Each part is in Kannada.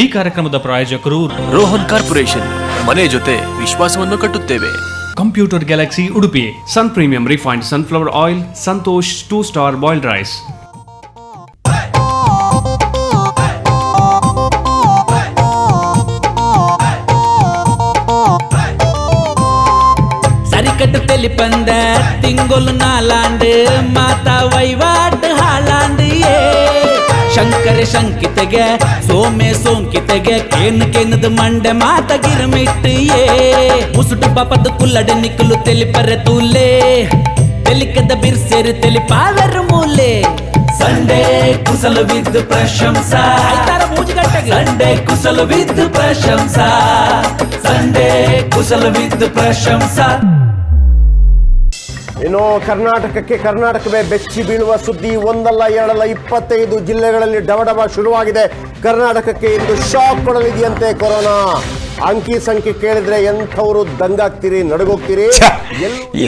ಈ ಕಾರ್ಯಕ್ರಮದ ಪ್ರಾಯೋಜಕರು ರೋಹನ್ ಕಾರ್ಪೊರೇಷನ್, ಮನೆ ಜೊತೆ ವಿಶ್ವಾಸವನ್ನು ಕಟ್ಟುತ್ತೇವೆ. Computer galaxy Udupi, sun premium refined sunflower oil, Santosh 2 star boiled rice. சரிக்கட்டு தெளிப்பந்த திங்கொல்லு நாளாண்டு மாதா வைவாட்டு ಹಾಳಾಂಡು ಶಂಕರ ಶಂಕಿತೆಗೆ ಸೋಮೆ ಸೋಂಕಿತೆಗೆ ಕೇನದ ಮಂಡೆ ಮಾತ ಗಿರಮಿಟ್ಟು ಮುಸುಟು ಪಾಪದ ಕುಲ್ಲಡೆ ನಿಕ್ಕಲು ತೆಲಿಪರೆ ತೂಲೆ ತೆಲಿಕದ ಬಿರ್ಸೇರಿ ತೆಲಿಪಾದರ ಮೂಲೆ ಸಂಡೇ ಕುಸಲವಿದ್ದು ಪ್ರಶಂಸಾ ಸಂಡೇ ಕುಸಲವಿದ್ದು ಪ್ರಶಂಸಾ ಸಂಡೇ ಕುಸಲವಿದ್ದು ಪ್ರಶಂಸಾ. ಇನ್ನು ಕರ್ನಾಟಕವೇ ಬೆಚ್ಚಿ ಬೀಳುವ ಸುದ್ದಿ ಒಂದಲ್ಲ ಎರಡಲ್ಲ 25 ಜಿಲ್ಲೆಗಳಲ್ಲಿ ಡಬಡಬ ಶುರುವಾಗಿದೆ. ಕರ್ನಾಟಕಕ್ಕೆ ಇಂದು ಶಾಕ್ ಕೊಡಲಿದೆಯಂತೆ ಕೊರೋನಾ. ಅಂಕಿ ಸಂಖ್ಯೆ ಕೇಳಿದ್ರೆ ಎಂಥವ್ರು ದಂಗಾಗ್ತೀರಿ, ನಡಗೋಗ್ತೀರಿ.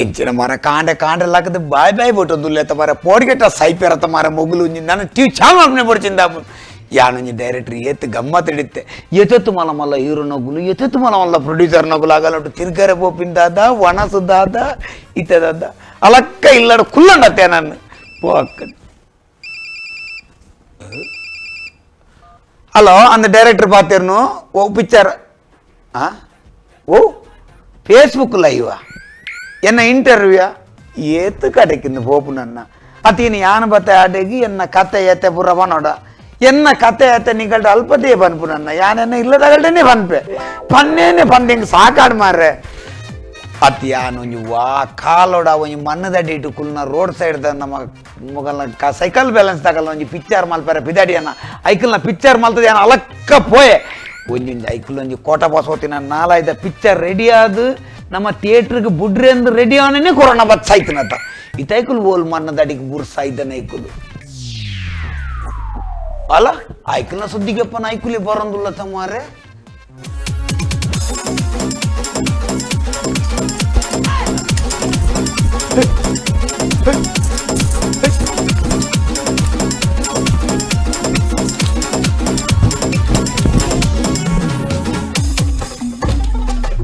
ಎಂಚಿನ ಮರ ಕಾಂಡಲಾಕದ ಬಾಯ್ ಬಿಟ್ಟೊಂದುಲ್ಲೇತ ಮರ ಪೋಡ್ಗೆಟ್ಟ ಸೈಪೇರತ ಮರ ಮೊಗುಲು ನಾನು ಟಿವಿ ಚಾಮನೆ ಪಡಿచింದ ಯಾನು ಡೈರೆಕ್ಟರ್ ಎತ್ತು ಗಮ್ಮತ್ ಹಿಡಿತ್ತೆ. ಎತೆತ್ತು ಮಲ ಹೀರೋ ನಗುಲು, ಎತೆತ್ತು ಮಲ ಪ್ರೊಡ್ಯೂಸರ್ ನಗುಲು ಆಗಲಟ್ಟು ತಿರ್ಗರೆ ಪೋಪಿಂದಾದ ಒಣಸುದಾದ ಇತ್ತದಾದ ಅಲಕ್ಕ ಇಲ್ಲಡ ಕುಲ್ಲಂಡತ್ತೆ ನಾನು ಪೋಕ್ಕ. ஹலோ, அந்த டைரக்டர் பார்த்திருந்தோம். ஓ பிக்சர் ஓ ஃபேஸ்புக் லைவா என்ன இன்டர்வியூ ஏத்து கிடைக்குது போப்புனன்னா ಅತೀನ ಯಾನು ಬತ್ತ ಆಡೆಗಿ ಎನ್ನ ಕತೆ ಏತೆ ಪುರ ಬನೋಡ ಎನ್ನ ಕತೆ ಏತೆ ನಿಗಲ್ಡ ಅಲ್ಪದೇ ಬನ್ಪು ನನ್ನ ಯಾನೆನ್ನ ಇಲ್ಲದಗಲ್ಡೇನೆ ಬನ್ಪೆ ಪನ್ನೇನೆ ಬಂದೆಂಗೆ ಸಾಕಾಡು ಮಾರ್ರೆ. ಅತಿ ಯಾನು ವಾ ಕಾಲೋಡ ಒಂಜಿ ಮಣ್ಣದಡಿ ಇಟ್ಟು ಕುಲ್ನ ರೋಡ್ ಸೈಡ್ ನಮ್ಮ ಮೊಗಲ್ನ ಸೈಕಲ್ ಬ್ಯಾಲೆನ್ಸ್ ತಗಲ್ಲ ಒಂಜಿ ಪಿಕ್ಚರ್ ಮಲ್ಪರೆ ಪಿದಾಡಿಯನ್ನ ಐಕಲ್ನ ಪಿಕ್ಚರ್ ಮಲ್ತದ ಏನು ಅಲಕ್ಕ ಪೋಯೆ ಒಂಜೊಂಜಿ ಐಕಲ್ ಒಂಜಿ ಕೋಟ ಬಾಸ್ ಹೋತಿನ ನಾಲಾಯ್ದ ಪಿಕ್ಚರ್ ರೆಡಿ ಆದು ನಮ್ಮ ಥಿಯೇಟ್ರಿಗೆ ಬುಡ್ರಿ ಅಂದು ರೆಡಿ ಅವನೇ ಕೊರೋನಾ ಬತ್ ಸಾಯ್ತನತ್ತ ಇತೈಕುಲು ಓಲ್ ಮಣ್ಣದಡಿಗೆ ಬುರ್ಸ ಇದ್ದನ ಐಕುಲು ಅಲ್ಲ ಐಕಲ್ನ ಸುದ್ದಿಗೆಪ್ಪನ ಐಕುಲಿ ಬರಂದುಲ್ಲ ತಮ್ಮಾರೆ.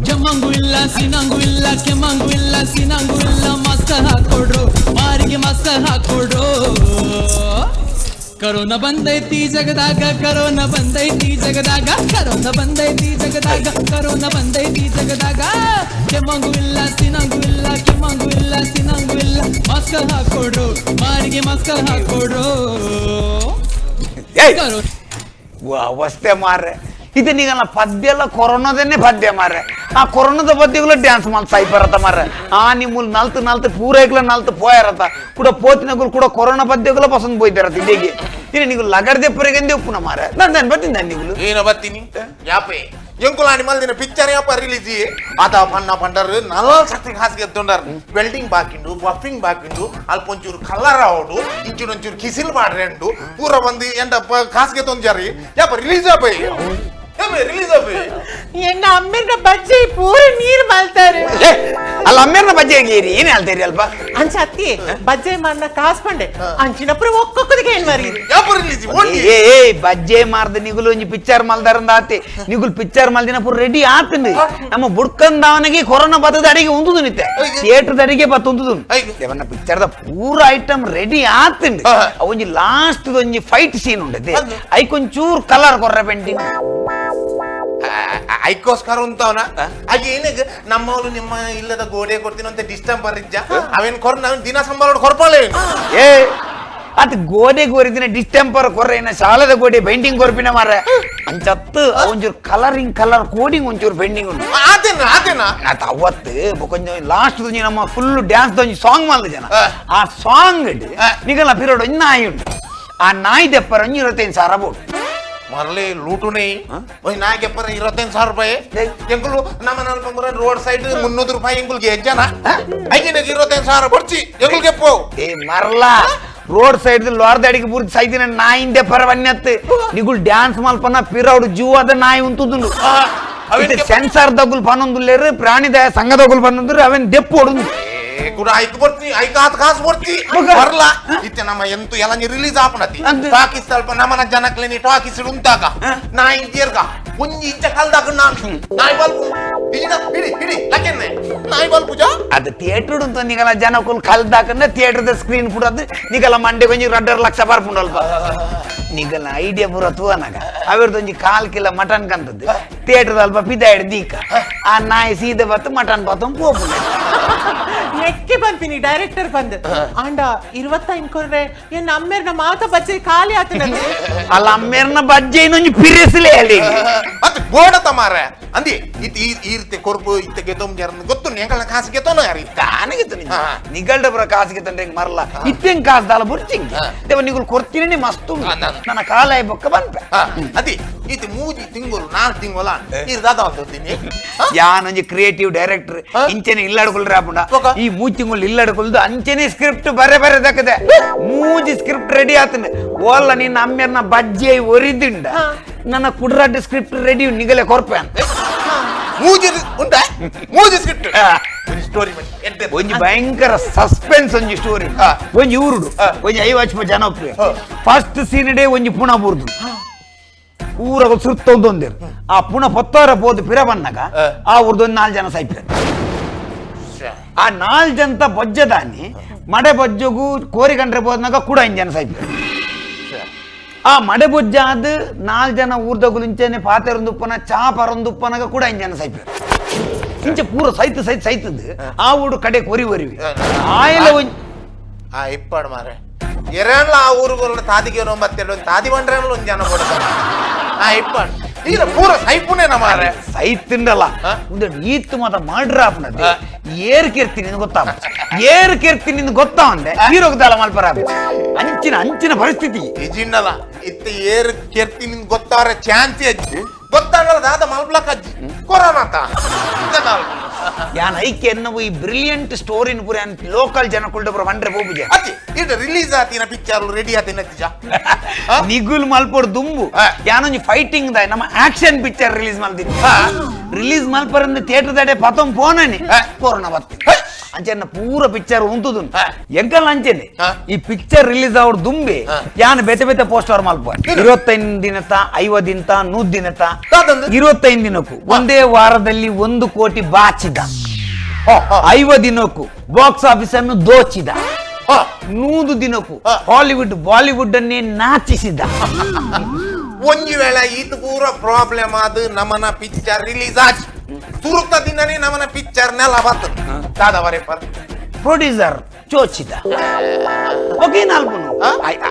ಜಮ್ಮಂಗು ಇಲ್ಲ ಸಿನಂಗು ಇಲ್ಲ ಕೆಮ್ಮಂಗು ಇಲ್ಲ ಸಿನಂಗು ಇಲ್ಲ ಮಸ್ಕ ಹಾಕೊಡ್ರು ಮಾರಿಗೆ ಮಸ್ಕ ಹಾಕೊಡ್ರು. ಕರೋನಾ ಬಂದೈತಿ ಜಗದಾಗ, ಕರೋನಾ ಬಂದೈತಿ ಜಗದಾಗ, ಕರೋನಾ ಬಂದೈತಿ ಜಗದಾಗ, ಕರೋನಾ ಬಂದೈತಿ ಜಗದಾಗ. ಕೆಮ್ಮಂಗು ಇಲ್ಲ ಸಿನಂಗು ಇಲ್ಲ ಕೆಮ್ಮಂಗು ಇಲ್ಲ ಸಿನಂಗು ಇಲ್ಲ ಮಸ್ಕ ಹಾಕೊಡ್ರು ಮಾರಿಗೆ ಮಸ್ಕ ಹಾಕೊಡ್ರು. ಅವಸ್ಥೆ ಮಾರ್ರೆ ಇದು ನೀಗಲ್ಲ ಪದ್ಯ ಎಲ್ಲ ಕೊರೋನಾದನ್ನೇ ಪದ್ಯ ಮಾರ್ರೆ. ಆ ಕೊರೋನಾದ ಪದ್ಯಗಳು ಡ್ಯಾನ್ಸ್ ಮಾಡಿ ಸಾಯ್ಪರತ್ತ ಮಾರ್ರೆ. ಆ ನಿಮ್ಮಲ್ಲಿ ನಾಲ್ತು ಪೂರೈಕ್ಲ ನಾಲ್ತು ಪೋಯರತ್ತ ಕೂಡ ಪೋತಿನಗಳು ಕೂಡ ಕೊರೋನಾ ಪದ್ಯಗಳ ಪಸಂದ್ ಪೋಯ್ತಾರತ್ತ ಇಲ್ಲಿಗೆ ಇನ್ನು ನೀವು ಲಗಡ್ದೆಪ್ಪರಿಗೆಂದೇ ಉಪ್ಪುನ ಮಾರ್ರೆ. ನಾನು ಬರ್ತೀನಿ ನೀವು ಏನು ಬರ್ತೀನಿ ಯಾಪೆ ಎಂಕುಲಾನಿ ಮಲ್ದಿನ ಪಿಕ್ಚರ್ ಯಾಪ ರಿಲೀಜಿ ಆತ ಪನ್ನ ಪಂಡರು 40 ಹಾಸಿಗೆ ಎತ್ತೊಂಡಾರು. ವೆಲ್ಡಿಂಗ್ ಬಾಕಿಂಡು, ಬಫಿಂಗ್ ಬಾಕಿಂಡು, ಅಲ್ಪೊಂಚೂರು ಕಲರ್ ಆವಡು, ಇಂಚೂರೊಂಚೂರು ಕಿಸಿಲ್ ಮಾಡ್ರೆಂಡು ಪೂರ ಬಂದು ಎಂಡ ಹಾಸಿಗೆ ತೊಂದ್ಯಾರಿ ಯಾಪ ರಿಲೀಸ್ ಆಪೆ ರಿಲೀಸ್ ಆಪೆ ಎನ್ನ ಅಮ್ಮಿನ ಬಜ್ಜಿ ಪೂರ ನೀರು ಮಲ್ತಾರೆ. ಅಲ್ಲ ಅಮ್ಮೇರ್ನ ಬಜ್ಜೆ ಹೇಗಿರಿ ಏನ್ ಹೇಳ್ತೀರಿ ಅಲ್ಪ ಅಂಚ ಅತ್ತಿ ಬಜ್ಜೆ ಮನ್ನ ಕಾಸ್ಪಂಡೆ ಅಂಚಿನಪುರ ಒಕ್ಕೊಕ್ಕದಿಗೆ ಏನ್ ಮರಿ ಯಾಪ ರಿಲೀಜ್ ಏ ಬಜ್ಜೆ ಮಾರ್ದ ನಿಗುಲು ಒಂಜಿ ಪಿಕ್ಚರ್ ಮಲ್ದಾರಂದ ಆತಿ ನಿಗುಲ್ ಪಿಕ್ಚರ್ ಮಲ್ದಿನ ಪೂರ ರೆಡಿ ಆತಂಡಿ ನಮ್ಮ ಬುಡ್ಕಂದವನಿಗೆ ಕೊರೋನಾ ಬತ್ತದ ಅಡಿಗೆ ಉಂದುದು ನಿತ್ತೆ ಥಿಯೇಟರ್ ಅಡಿಗೆ ಬತ್ತ ಉಂದುದು ಇವನ್ನ ಪಿಕ್ಚರ್ದ ಪೂರ ಐಟಮ್ ರೆಡಿ ಆತಂಡಿ ಒಂಜಿ ಲಾಸ್ಟ್ ಒಂಜಿ ಫೈಟ್ ಸೀನ್ ಉಂಡದೆ ಐಕೊಂಚೂರ್ ಕಲರ್ ಕೊರ್ರೆ ಪೆಂಟಿಂಗ್ ಐಕೋಸ್ಕರ ಉಂಟವನ ಹಾಗೆ ಏನಾಗ ನಮ್ಮವ್ರು ನಿಮ್ಮ ಇಲ್ಲದ ಗೋಡೆ ಕೊಡ್ತೀನಿ ಅಂತ ಡಿಸ್ಟರ್ಬ್ ಬರಿಜ್ಜ ಅವೇನ್ ಕೊರ ದಿನ ಸಂಬಳ ಕೊರ್ಪಾಳೆ ಏ ಅದು ಗೋಡೆ ಗೋರಿದಿನ ಡಿಸ್ಟೆಂಪರ್ ಕೊರ್ರೆ ಇನ್ನ ಶಾಲದ ಗೋಡೆ ಬೈಂಡಿಂಗ್ ಕೊರ್ಪಿನ ಮಾರ ಅಂಚತ್ತು ಒಂಚೂರು ಕಲರ್ ಕೋಡಿಂಗ್ ಒಂಚೂರು ಪೆಂಡಿಂಗ್ ಉಂಟು ಆತೇನಾ ಅದು ಅವತ್ತು ಕೊಂಚ ಲಾಸ್ಟ್ ನಮ್ಮ ಫುಲ್ ಡ್ಯಾನ್ಸ್ ಒಂಜಿ ಸಾಂಗ್ ಮಾಡ್ದ ಜನ ಆ ಸಾಂಗ್ ನಿಗಲ್ಲ ಪಿರಿಯಡ್ ಒಂಜಿ ನಾಯಿ ಉಂಟು ಆ ನಾಯಿ ದೆಪ್ಪರ 25,000 ಬೋಟ್ ಮರಳಿ ಲೂಟುನೇ ನಾಯಿಗೆ 25,000 ರೂಪಾಯಿ ಎಂಕುಲು ನಮ್ಮ ನಲ್ಪಂಬರ ರೋಡ್ ಸೈಡ್ 300 ರೂಪಾಯಿ ಎಂಕುಲ್ಗೆ ಹೆಜ್ಜನ ಐಗಿನ 25,000 ಬರ್ಚಿ ಎಂಕುಲ್ಗೆ ಪೋ ಏ ಮರ್ಲ ರೋಡ್ ಸೈಡ್ ಲೋರ್ದ ಅಡಿಗೆ ಬುರ್ದು ಸೈದಿನ ನಾಯಿಂದೆ ಪರ ಬನ್ಯತ್ತು ನಿಗುಲ್ ಡ್ಯಾನ್ಸ್ ಮಲ್ಪನ ಪಿರೌಡು ಜೂ ಅದ ನಾಯಿ ಉಂತುದುಂಡು ಸೆನ್ಸಾರ್ ದಗುಲ್ ಪನ್ನೊಂದುಲ್ಲೇರು ಪ್ರಾಣಿದ ಸಂಘದಗುಲ್ ಪನ್ನೊಂದ್ರು ಅವೇನ್ ದೆಪ್ಪು ಹೊಡುದು ಕೂಡ ಐಕ್ ಬರ್ತೀನಿ ಐಕಾತ್ ಕಾಸ್ ಬರ್ತಿ ಬರ್ಲ ಇತ್ತೆ ನಮ್ಮ ಎಂತು ಎಲ್ಲ ರಿಲೀಸ್ ಆಪನತಿ ಟಾಕಿಸ್ ಸ್ವಲ್ಪ ನಮ್ಮನ ಜನಕ್ಲೆನಿ ಟಾಕಿಸ್ ಉಂಟಾಗ ನಾ ಇಂದಿಯರ್ಗ ಒಂಜಿ ಇಂಚ ಕಲ್ದಾಗ ನಾನು ನಾಯಿ ಬಲ್ಪು ಹಿಡಿ ಲಕೆನ್ನೆ ನಾಯಿ ಬಲ್ಪು ಜಾ ಅದು ಥಿಯೇಟರ್ ಅಂತ ನಿಗಲ ಜನಕ್ಕೂ ಕಲ್ದಾಕಂದ್ರೆ ಥಿಯೇಟರ್ದ ಸ್ಕ್ರೀನ್ ಪುಡದು ನಿಗಲ ಮಂಡೆ ಕೊಂಚ 2.5 ಲಕ್ಷ ಬರ್ಪುಂಡಲ್ಪ ನಿಗಲ ಐಡಿಯಾ ಪೂರ ತೂವನಾಗ ಅವಿರ್ದೊಂಜಿ 4 ಕಿಲೋ ಮಟನ್ ಕಂತದ್ದು ಥಿಯೇಟರ್ ಅಲ್ಪ ಪಿದಾಯಿಡ್ ದೀಕ ಆ ನಾಯಿ ಸೀದೆ ಬತ್ತು ಮಟನ್ ಬತ್ತು ಪೋಪುಂಡ ನೆಕ್ಕೆ ಬಂತೀನಿ ಡೈರೆಕ್ಟರ್ ಬಂದು ಆಂಡ 25 ಕೊರ್ರೆ ಎನ್ನ ಅಮ್ಮೇರ್ನ ಮಾತ ಬಚ್ಚೆ ಖಾಲಿ ಆತನಂತೆ ಅಲ್ಲ ಅಮ್ಮೇರ್ನ ಬಜ್ಜೆ ಇನ್ನೊಂದು ಪಿರಿಸಲೇ ಹೇಳಿ ಅತ್ ಗೋಡತ ಮಾರೆ ಅಂದಿ ಈರ್ತೆ ಕೊರ್ಪು ಇತ್ತಗೆ ತೊಂಜರ್ನ ಗೊತ್ತು ಎಂಕಲ್ನ ಕಾಸಿಗೆ ತೊನ ಯಾರು ತಾನಗಿತ್ತು ನಿಗಲ್ಡ ಪುರ ಕಾಸಿಗೆ ತಂದ್ರೆ ಹೆಂಗ್ ಮರಲ್ಲ ಇತ್ತೆಂಗ್ ಕಾಸು ದಾಲ ಬುರ್ಚಿಂಗ್ ದೇವ ನಿಗುಲ್ ಕೊಡ್ತೀನಿ ಮಸ್ತು ನನ್ನ ಕಾಲ ಬೊಕ್ಕ ಬಂಪೆ ಅದಿ ಇದು 3 ತಿಂಗಳು 4 ತಿಂಗಳ ಇರ್ದಾದ ಅಂತೀನಿ ಯಾನೊಂಜಿ ಕ್ರಿಯೇಟಿವ್ ಡೈರೆಕ್ಟರ್ ಇಂಚೆನೆ ಇಲ್ಲಾಡ್ಕೊಳ್ರಿ ಆಪುಂಡ ಈ 3 ತಿಂಗಳು ಇಲ್ಲಾಡ್ಕೊಳ್ದು ಅಂಚೆನೆ ಸ್ಕ್ರಿಪ್ಟ್ ಬರೆ ದಕ್ಕದೆ 3 ಸ್ಕ್ರಿಪ್ಟ್ ರೆಡಿ ಆತನೆ ಓಲ್ಲ ನಿನ್ನ ಅಮ್ಮೆರ್ನ ಬಜ್ಜಿ ಒರಿದಿಂಡ ನನ್ನ ಕುಡ್ರಾಡ್ ಸ್ಕ್ರಿಪ್ಟ್ ರೆಡಿ ನಿಗಲೆ ಕೊರ್ಪೆ ಅಂತ ಮೂಜಿ ಸ್ಕ್ರಿಪ್ಟ್ ಸ್ಟೋರಿ ಒಂಜಿ ಭಯಂಕರ ಸಸ್ಪೆನ್ಸ್ ಒಂಜಿ ಸ್ಟೋರಿ ಒಂಜಿ ಊರುಡು ಒಂಜಿ 50 ಜನಪ್ರಿಯ ಫಸ್ಟ್ ಸೀನ್ ಡೇ ಒಂಜಿ ಪುಣ ಬುರ್ದು ಊರಾಗ ಸುತ್ತೊಂದೊಂದಿರು ಆ ಪುಣ ಪೊತ್ತಾರ ಪೋದು ಪಿರ ಬನ್ನಗ ಆ ಊರ್ದೊಂದು 4 ಜನ ಸಾಯ್ತಾರೆ ಆ 4 ಜನತ ಬೊಜ್ಜದಾನಿ ಮಡೆ ಬೊಜ್ಜಗು ಕೋರಿಕಂಡ್ರೆ ಹೋದ್ನಾಗ ಕೂಡ 5 ಜನ ಸಾಯ್ತಾರೆ ಆ ಮಡೆ ಬೊಜ್ಜ ಆದ 4 ಜನ ಊರ್ದಗುಲಿಂಚನೆ ಪಾತೆರೊಂದುಪ್ಪನ ಚಾಪರೊಂದುಪ್ಪನಾಗ ಕೂಡ 5 ಜನ ಸಾಯ್ತಾರೆ ಇಂಚ ಪೂರ ಸೈತದ್ದು ಆ ಊಡು ಕಡೆ ಕೊರಿ ಒರಿವಿ ಆಯಲ ಆ ಇಪ್ಪಾಡು ಮಾರೆ ಎರೆಲ್ಲ ಆ ಊರುಗಳ ತಾದಿಗೆ ಮತ್ತೆ ತಾದಿ ಬಂಡ್ರೆಲ್ಲ ಒಂದು ಜನ ಕೊಡ್ತಾರೆ ಆ ಇಪ್ಪಾಡು ಈಗ ಪೂರ ಸೈಪುನೇನ ಮಾರೆ ಸೈತಿಂಡಲ್ಲ ಒಂದು ಈತ್ ಮಾತ ಮಾಡ್ರ ಆಪನದ್ದು ಏರ್ ಕೆರ್ತೀನಿ ಗೊತ್ತಾ ಏರ್ ಕೆರ್ತೀನಿ ಗೊತ್ತಾ ಅಂದೆ ಹೀರೋಗ್ದಲ್ಲ ಮಲ್ಪರ ಅಂಚಿನ ಪರಿಸ್ಥಿತಿ ಇಜಿನ್ನಲ್ಲ ಇತ್ತ ಏರ್ ಕೆರ್ತೀನಿ ಗೊತ್ತಾರ ಚಾನ್ಸಿ ಅಜ್ಜಿ ಗೊತ್ತಾಗಲ್ಲ ದಾದ ಮಲ್ಪ್ಲಕ್ ಅಜ್ಜಿ ಕೊರೋನಾತ ಯಾನ್ ಐಕ್ಯ ಎನ್ನವು ಈ ಬ್ರಿಲಿಯಂಟ್ ಸ್ಟೋರಿನ ಪೂರ ಲೋಕಲ್ ಜನ ಕುಳ್ಳ ಬಂಡ್ರೆ ಹೋಗುಜೆ ಅಜ್ಜಿ ಇದು ರಿಲೀಸ್ ಆತಿನ ಪಿಕ್ಚರ್ ರೆಡಿ ಆತಿನ ಅಜ್ಜ ನಿಗುಲ್ ಮಲ್ಪೋಡ್ ದುಂಬು ಯಾನೊಂಜಿ ಫೈಟಿಂಗ್ ದ ನಮ್ಮ ಆಕ್ಷನ್ ಪಿಕ್ಚರ್ ರಿಲೀಸ್ ಮಲ್ದಿನಿ ರಿಲೀಸ್ ಮಲ್ಪರ ಥಿಯೇಟರ್ ದಡೆ ಪತಂ ಪೋನನಿ ಕೊರೋನಾ ಬತ್ತಿ ಅಂಚೆನ್ನ ಪೂರ ಪಿಕ್ಚರ್ ಉಂತುದು ಎಂಕಲ್ ಅಂಚೆನೆ ಈ ಪಿಕ್ಚರ್ ರಿಲೀಸ್ ಅವ್ರ ದುಂಬಿ ಯಾನ್ ಬೇತೆ ಪೋಸ್ಟರ್ ಮಲ್ಪ 25 ದಿನತ 50 ದಿನತ 100 ದಿನತ 25 ದಿನಕ್ಕೂ ಒಂದೇ ವಾರದಲ್ಲಿ 1 ಕೋಟಿ ಬಾಚಿದ 50 ದಿನಕ್ಕೂ ಬಾಕ್ಸ್ ಆಫೀಸ್ ಅನ್ನು ದೋಚಿದ 100 ದಿನಕ್ಕೂ ಹಾಲಿವುಡ್ ಬಾಲಿವುಡ್ ಅನ್ನೇ ನಾಚಿಸಿದ ಒಂಜಿ ವೇಳೆ ಇದು ಪೂರ ಪ್ರಾಬ್ಲಮ್ ಆದ ನಮನ ಪಿಕ್ಚರ್ ರಿಲೀಸ್ ಆಚಿ ತುರುತ ದಿನನೇ ನಮನ ಪಿಕ್ಚರ್ ನೆಲ ಬತ್ತ ದಾದವರೆ ಪರ್ ಪ್ರೊಡ್ಯೂಸರ್ ಚೋಚಿದ ಓಕೆ ನಾಲ್ಪುನು